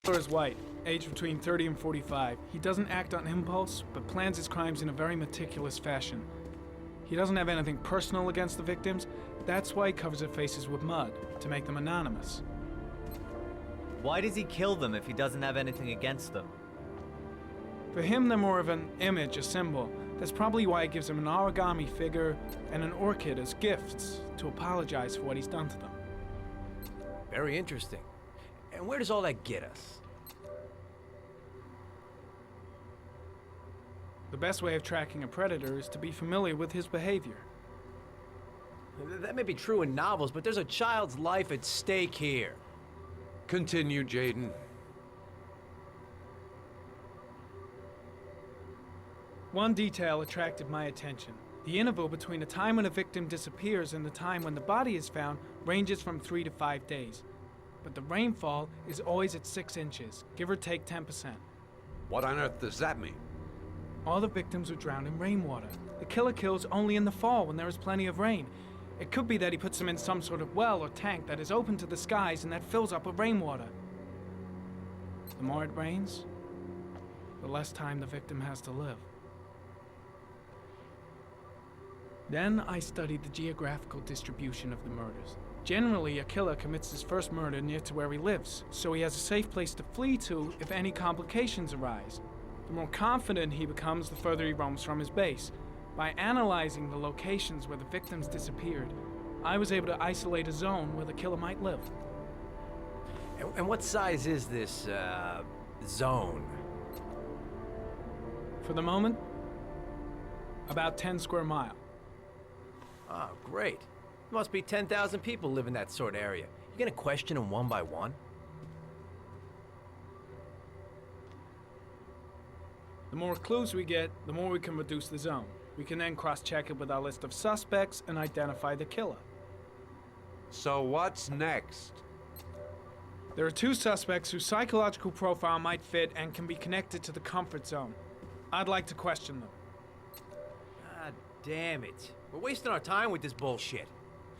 Killer is white, aged between 30 and 45. He doesn't act on impulse, but plans his crimes in a very meticulous fashion. He doesn't have anything personal against the victims. That's why he covers their faces with mud, to make them anonymous. Why does he kill them if he doesn't have anything against them? For him, they're more of an image, a symbol. That's probably why he gives them an origami figure and an orchid as gifts to apologize for what he's done to them. Very interesting. And where does all that get us? The best way of tracking a predator is to be familiar with his behavior. That may be true in novels, but there's a child's life at stake here. Continue, Jayden. One detail attracted my attention. The interval between the time when a victim disappears and the time when the body is found ranges from 3 to 5 days. But the rainfall is always at 6 inches, give or take 10%. What on earth does that mean? All the victims were drowned in rainwater. The killer kills only in the fall when there is plenty of rain. It could be that he puts them in some sort of well or tank that is open to the skies and that fills up with rainwater. The more it rains, the less time the victim has to live. Then I studied the geographical distribution of the murders. Generally, a killer commits his first murder near to where he lives, so he has a safe place to flee to if any complications arise. The more confident he becomes, the further he roams from his base. By analyzing the locations where the victims disappeared, I was able to isolate a zone where the killer might live. And what size is this, zone? For the moment, about 10 square miles. Oh, great. There must be 10,000 people live in that sort of area. You gonna question them one by one? The more clues we get, the more we can reduce the zone. We can then cross-check it with our list of suspects and identify the killer. So what's next? There are 2 suspects whose psychological profile might fit and can be connected to the comfort zone. I'd like to question them. God damn it. We're wasting our time with this bullshit.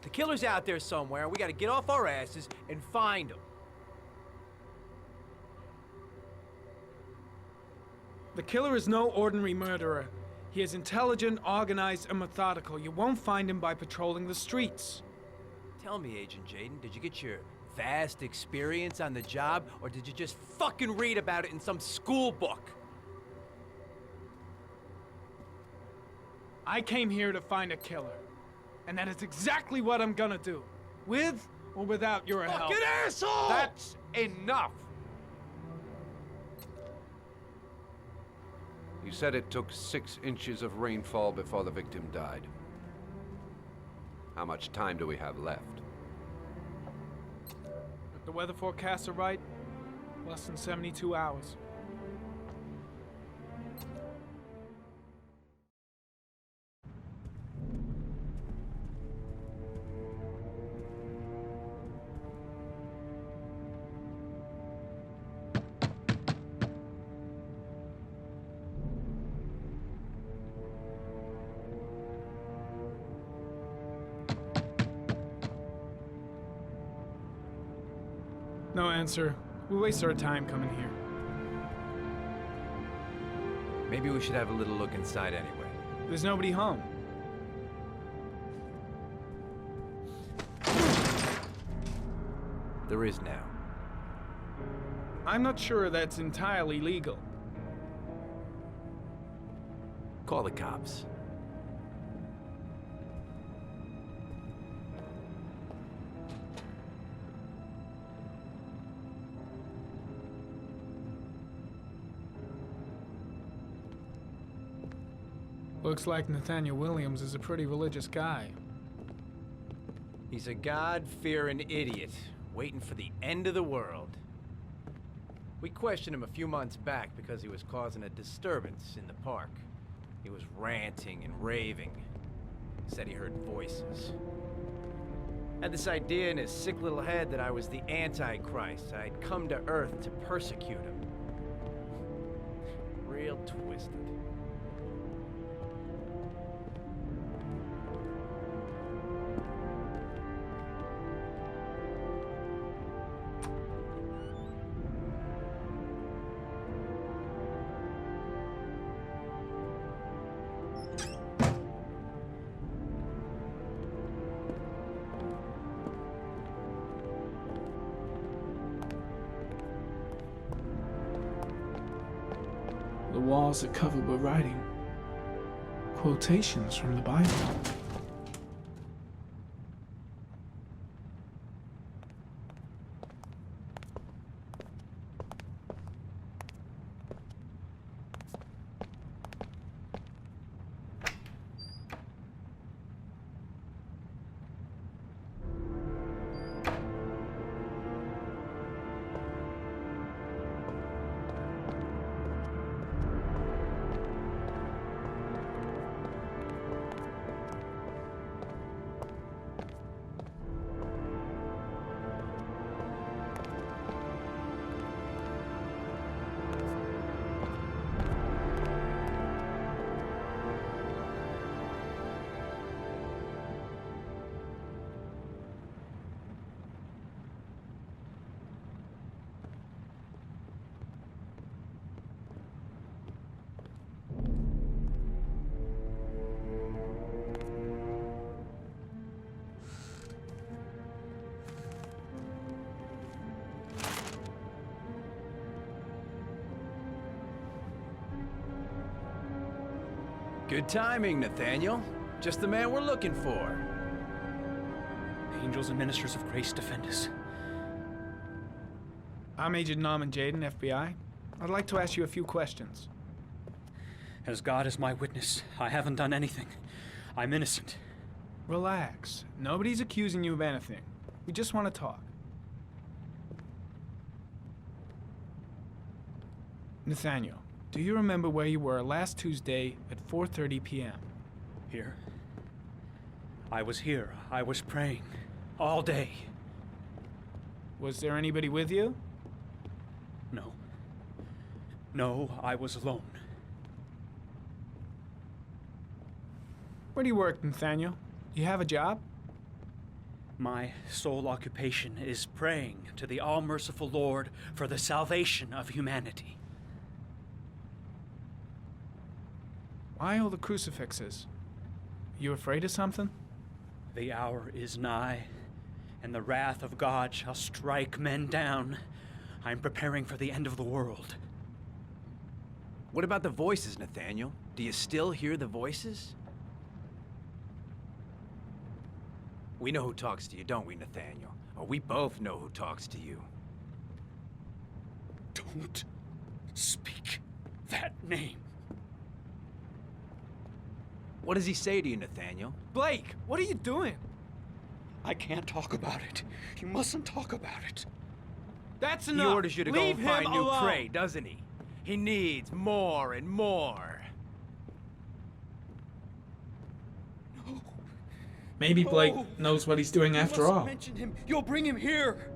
The killer's out there somewhere, and we gotta get off our asses and find him. The killer is no ordinary murderer. He is intelligent, organized, and methodical. You won't find him by patrolling the streets. Tell me, Agent Jayden, did you get your vast experience on the job, or did you just fucking read about it in some school book? I came here to find a killer. And that is exactly what I'm gonna do. With or without your help. Fucking asshole! That's enough! You said it took 6 inches of rainfall before the victim died. How much time do we have left? If the weather forecasts are right, less than 72 hours. No answer. We waste our time coming here. Maybe we should have a little look inside anyway. There's nobody home. There is now. I'm not sure that's entirely legal. Call the cops. Looks like Nathaniel Williams is a pretty religious guy. He's a God-fearing idiot, waiting for the end of the world. We questioned him a few months back because he was causing a disturbance in the park. He was ranting and raving. Said he heard voices. Had this idea in his sick little head that I was the Antichrist. I'd come to Earth to persecute him. Real twisted. The walls are covered with writing. Quotations from the Bible. Good timing, Nathaniel. Just the man we're looking for. Angels and ministers of grace defend us. I'm Agent Norman Jayden, FBI. I'd like to ask you a few questions. As God is my witness, I haven't done anything. I'm innocent. Relax. Nobody's accusing you of anything. We just want to talk. Nathaniel, do you remember where you were last Tuesday at 4:30 p.m.? Here? I was here. I was praying. All day. Was there anybody with you? No. No, I was alone. Where do you work, Nathaniel? Do you have a job? My sole occupation is praying to the all-merciful Lord for the salvation of humanity. Why all the crucifixes? You afraid of something? The hour is nigh, and the wrath of God shall strike men down. I'm preparing for the end of the world. What about the voices, Nathaniel? Do you still hear the voices? We know who talks to you, don't we, Nathaniel? Or we both know who talks to you. Don't speak that name. What does he say to you, Nathaniel? Blake, what are you doing? I can't talk about it. You mustn't talk about it. That's He enough. orders you to Leave go and find him new alone. prey, doesn't he? He needs more and more. No. Maybe Blake No. knows what he's doing after You mustn't all. mention him. You'll bring him here.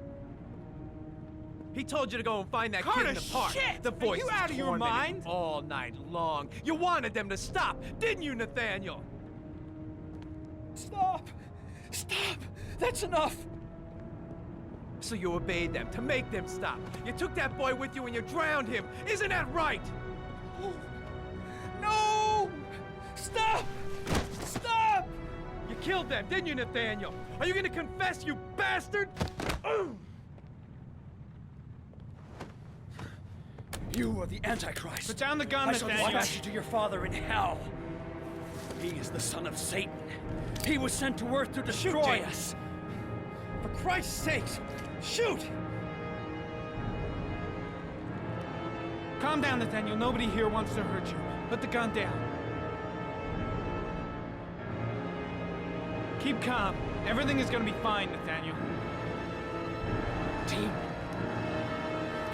He told you to go and find that Carter, kid in the park. shit! The Are voice you out of your mind? all night long. You wanted them to stop, didn't you, Nathaniel? Stop! Stop! That's enough! So you obeyed them to make them stop. You took that boy with you and you drowned him. Isn't that right? No! Stop! Stop! You killed them, didn't you, Nathaniel? Are you gonna confess, you bastard? You are the Antichrist. Put down the gun, I shall Nathaniel. dispatch you to your father in hell. He is the son of Satan. He was sent to earth to destroy us. For Christ's sake, shoot! Calm down, Nathaniel. Nobody here wants to hurt you. Put the gun down. Keep calm. Everything is gonna be fine, Nathaniel. Demon,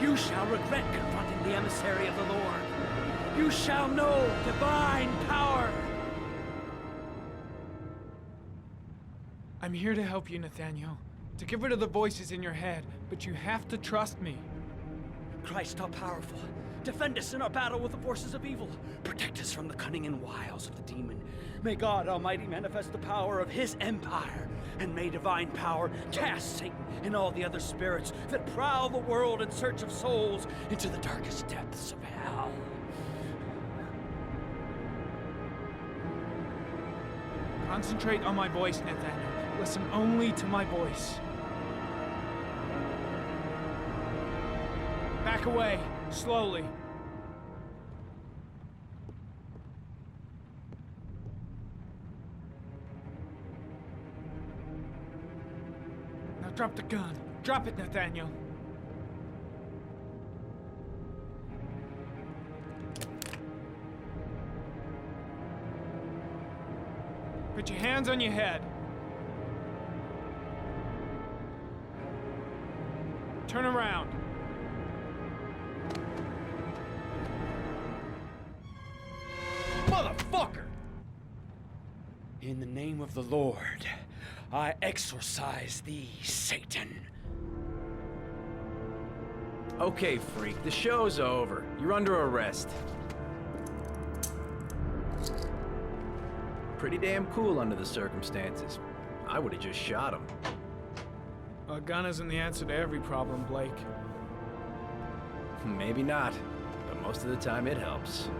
you shall regret confronting the emissary of the Lord. You shall know divine power. I'm here to help you, Nathaniel. To get rid of the voices in your head, but you have to trust me. Christ all powerful, defend us in our battle with the forces of evil. Protect us from the cunning and wiles of the demon. May God Almighty manifest the power of his empire, and may divine power cast Satan and all the other spirits that prowl the world in search of souls into the darkest depths of hell. Concentrate on my voice, Nathaniel. Listen only to my voice. Back away, slowly. Drop the gun. Drop it, Nathaniel. Put your hands on your head. Turn around. Motherfucker! In the name of the Lord, I exorcise thee, Satan. Okay, freak, the show's over. You're under arrest. Pretty damn cool under the circumstances. I would've just shot him. A gun isn't the answer to every problem, Blake. Maybe not, but most of the time it helps.